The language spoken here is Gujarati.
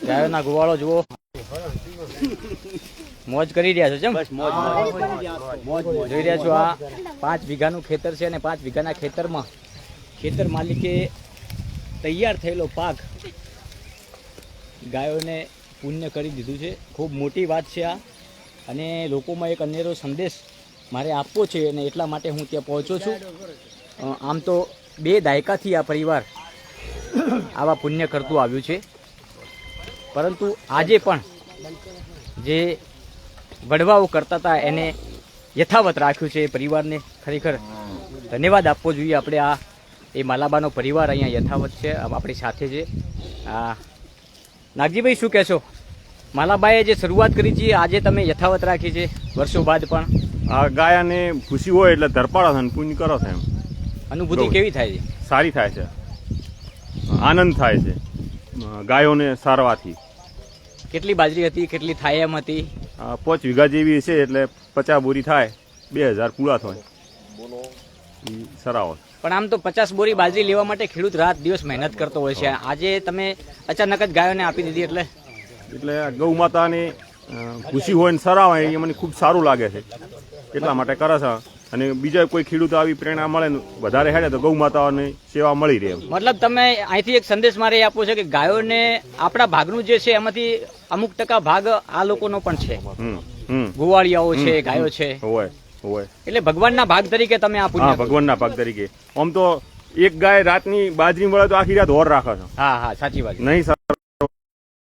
ગાયોના ગોવાળો જુઓ, મોજ કરી રહ્યા છો. જેમ જોઈ રહ્યા છો, આ 5 વીઘાનું ખેતર છે અને 5 વીઘાના ખેતરમાં ખેતર માલિકે તૈયાર થયેલો પાક ગાયોને પુણ્ય કરી દીધું છે. ખૂબ મોટી વાત છે આ, અને લોકોમાં એક અનેરો સંદેશ મારે આપવો છે અને એટલા માટે હું ત્યાં પહોંચ્યો છું. આમ તો 2 દાયકાથી આ પરિવાર આવા પુણ્ય કરતું આવ્યું છે, પરંતુ આજે પણ જે વડવાઓ કરતા હતા એને યથાવત રાખ્યું છે. એ પરિવારને ખરેખર ધન્યવાદ આપવો જોઈએ આપણે. આ એ માલાબાનો પરિવાર અહીંયા યથાવત છે, આપણી સાથે છે. નાગજીભાઈ, શું કહેશો? માલાબાએ જે શરૂઆત કરી છે આજે તમે યથાવત રાખી છે વર્ષો બાદ પણ. આ ગાયને ખુશી હોય એટલે ધરપાડો છે, પુણ્ય કરો છે. એમ અનુભૂતિ કેવી થાય છે? સારી થાય છે, આનંદ થાય છે ગાયોને સારવાથી. કેટલી બાજરી હતી, કેટલી થાય એમ હતી? 5 વીઘા જેવી છે, એટલે 50 બોરી થાય, 2000 પૂરા થાય સરાવો. પણ આમ તો 50 બોરી બાજરી લેવા માટે ખેડૂત રાત દિવસ મહેનત કરતો હોય છે. આજે તમે અચાનક જ ગાયોને આપી દીધી એટલે ગૌ માતાની ખુશી હોય ને સરાવે એ મને ખૂબ સારું લાગે છે, એટલા માટે કરે છે. અને બીજા કોઈ ખેડૂત આવી પ્રેરણા મળે ને વધારે હેડે તો ગૌ માતાની સેવા મળી રહે. મતલબ તમે અહીંથી એક સંદેશ મારે આપવો છે કે ગાયોને આપણા ભાગનું જે છે એમાંથી અમુક ટકા ભાગ આ લોકોનો પણ છે. ગોવાળિયાઓ છે, ગાયો છે, હોય એટલે ભગવાનના ભાગ તરીકે તમે આ પુણ્ય. ભગવાનના ભાગ તરીકે. આમ તો એક ગાય રાતની બાજરી મળે તો આખી રાત હોર રાખે છે. હા, સાચી વાત. નહીં